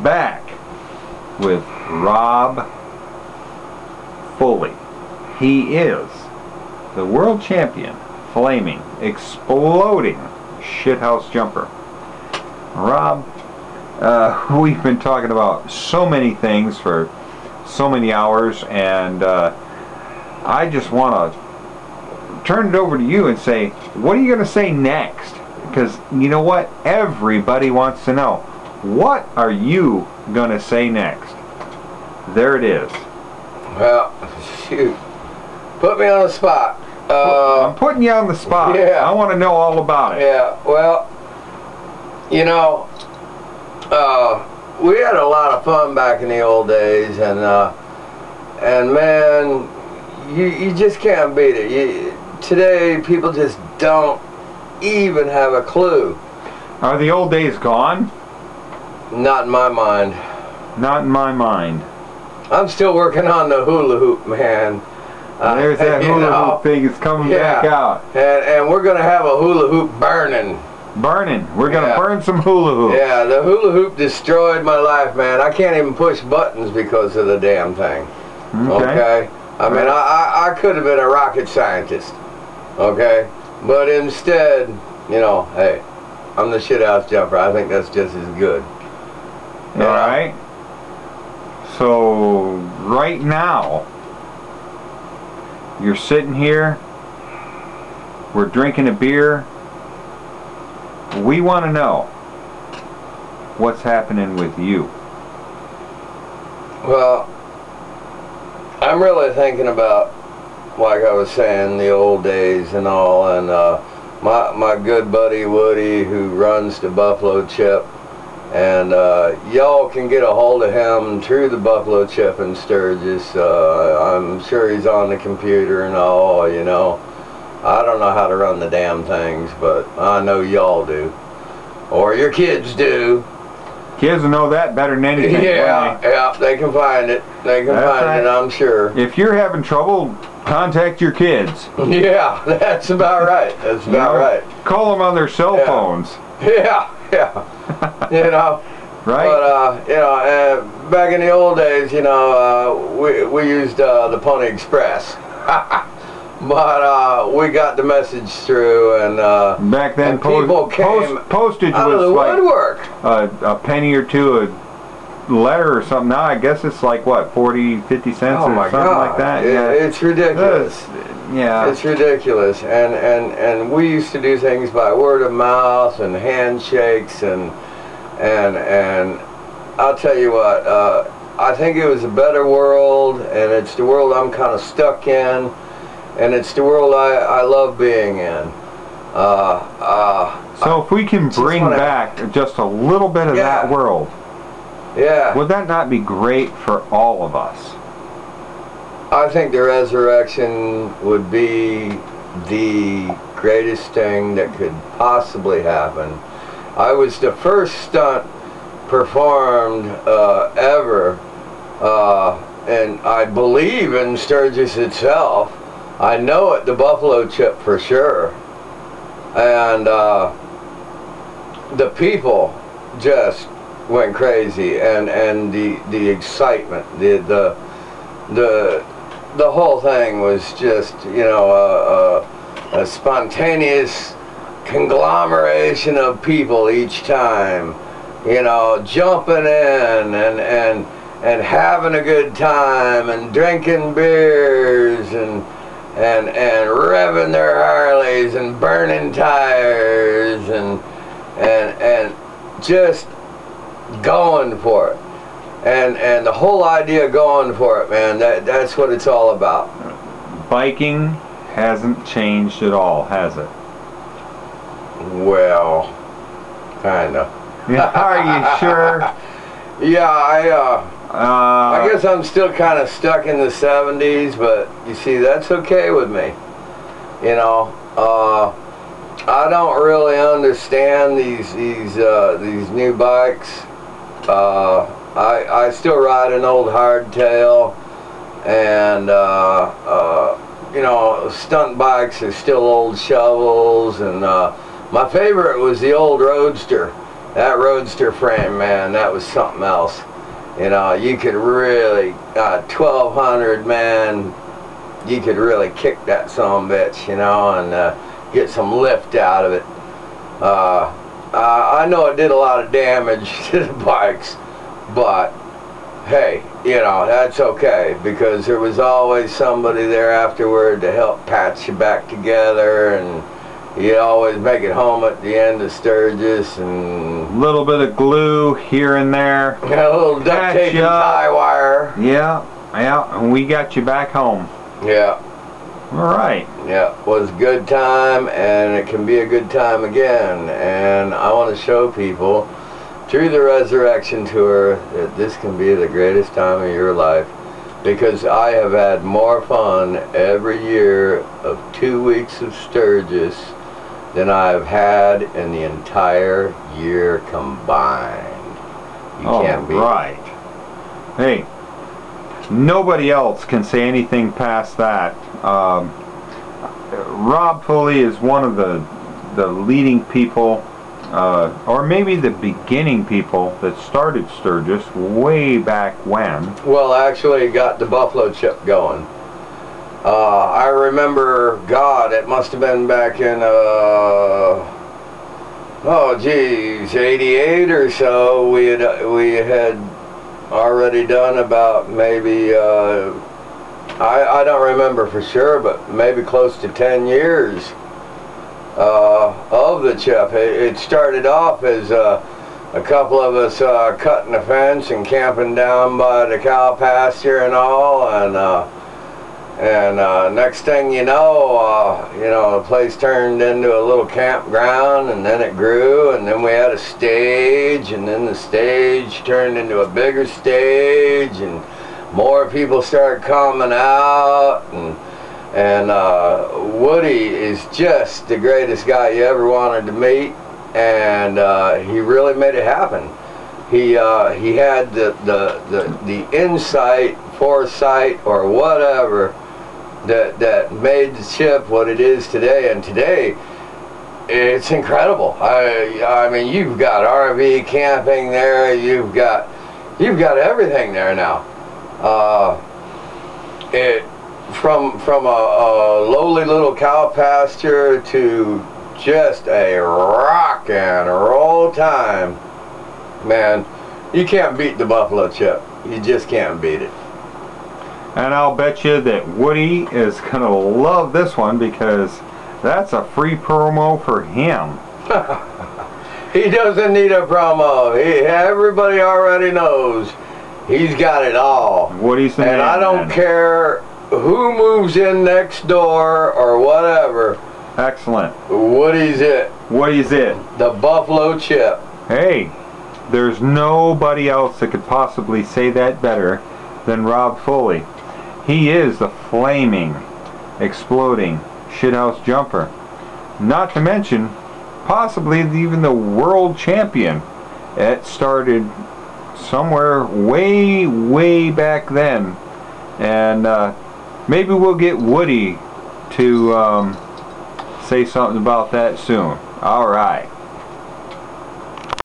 back with Rob Foley. He is the world champion, flaming, exploding shithouse jumper. Rob, we've been talking about so many things for so many hours, and I just want to turn it over to you and say, what are you going to say next? Because you know what? Everybody wants to know. What are you going to say next? There it is. Well, shoot. Put me on the spot. I'm putting you on the spot. Yeah. I want to know all about it. Yeah, well, you know, we had a lot of fun back in the old days, and man, you just can't beat it. Today, people just don't even have a clue. Are the old days gone? Not in my mind. Not in my mind. I'm still working on the hula hoop, man. There's that hula hoop thing. It's coming back out. And we're going to have a hula hoop burning. Burning. We're going to burn some hula hoops. Yeah, the hula hoop destroyed my life, man. I can't even push buttons because of the damn thing. Okay? I mean, I could have been a rocket scientist. Okay? But instead, you know, hey, I'm the shithouse jumper. I think that's just as good. Alright. So, right now, you're sitting here, we're drinking a beer. We want to know what's happening with you. Well, I'm really thinking about, like I was saying, the old days and all, and my good buddy Woody, who runs the Buffalo Chip, and y'all can get a hold of him through the Buffalo Chip in Sturgis. I'm sure he's on the computer and all, you know. I don't know how to run the damn things, but I know y'all do. Or your kids do. Kids will know that better than anything. Yeah, they can find it. They can find it, I'm sure. If you're having trouble, contact your kids. Yeah, that's about right. That's about right. Call them on their cell phones. Yeah. You know. Right. But you know, back in the old days, you know, we used the Pony Express. But we got the message through, and back then, people came postage out was of the woodwork. A penny or two a letter or something. Now I guess it's like what, 40, 50 cents or something like that. It's ridiculous. It's ridiculous. And we used to do things by word of mouth and handshakes, and I'll tell you what, I think it was a better world, and it's the world I'm kind of stuck in. And it's the world I love being in. So if we can bring back just a little bit of that world, would that not be great for all of us? I think the resurrection would be the greatest thing that could possibly happen. I was the first stunt performed ever, and I believe in Sturgis itself. I know at the Buffalo Chip for sure, and the people just went crazy, and the excitement, the whole thing was just, you know, a spontaneous conglomeration of people each time, you know, jumping in and having a good time and drinking beers and revving their Harleys and burning tires and just going for it. And the whole idea of going for it, man, that's what it's all about. Biking hasn't changed at all, has it? Well, kinda. Are you sure? Yeah, I guess I'm still kind of stuck in the 70s, but you see, that's okay with me. You know, I don't really understand these new bikes. I still ride an old hardtail, and you know, stunt bikes are still old shovels, and my favorite was the old Roadster. that roadster frame, man, that was something else. You know, you could really, 1200, man, you could really kick that son-of-a-bitch, you know, and get some lift out of it. I know it did a lot of damage to the bikes, but hey, you know, that's okay, because there was always somebody there afterward to help patch you back together, and you always make it home at the end of Sturgis, and a little bit of glue here and there. a little duct tape and tie wire. Yeah, and we got you back home. Yeah. All right. Yeah, it was a good time, and it can be a good time again. And I want to show people through the Resurrection Tour that this can be the greatest time of your life, because I have had more fun every year of 2 weeks of Sturgis than I've had in the entire year combined. You can't beat it. Right. Hey, nobody else can say anything past that. Rob Foley is one of the leading people, or maybe the beginning people that started Sturgis way back when. Well, actually got the Buffalo Chip going. I remember, God, it must have been back in, oh geez, 88 or so. We had already done about maybe, I don't remember for sure, but maybe close to 10 years of the chip. It started off as a couple of us cutting a fence and camping down by the cow pasture and all, and next thing you know, the place turned into a little campground, and then it grew, and then we had a stage, and then the stage turned into a bigger stage, and more people started coming out, and Woody is just the greatest guy you ever wanted to meet, and he really made it happen. He had the insight, foresight, or whatever that made the chip what it is today. And today, it's incredible. I mean, you've got RV camping there. You've got everything there now. From a lowly little cow pasture to just a rock and roll time, man. You can't beat the Buffalo Chip. You just can't beat it. And I'll bet you that Woody is gonna love this one, because that's a free promo for him. He doesn't need a promo. Everybody already knows he's got it all. Woody's the man. And I don't care who moves in next door or whatever. Excellent. Woody's it. Woody's it. The Buffalo Chip. Hey, there's nobody else that could possibly say that better than Rob Foley. He is the flaming, exploding shithouse jumper. Not to mention, possibly even the world champion. It started somewhere way, way back then. And maybe we'll get Woody to say something about that soon. All right.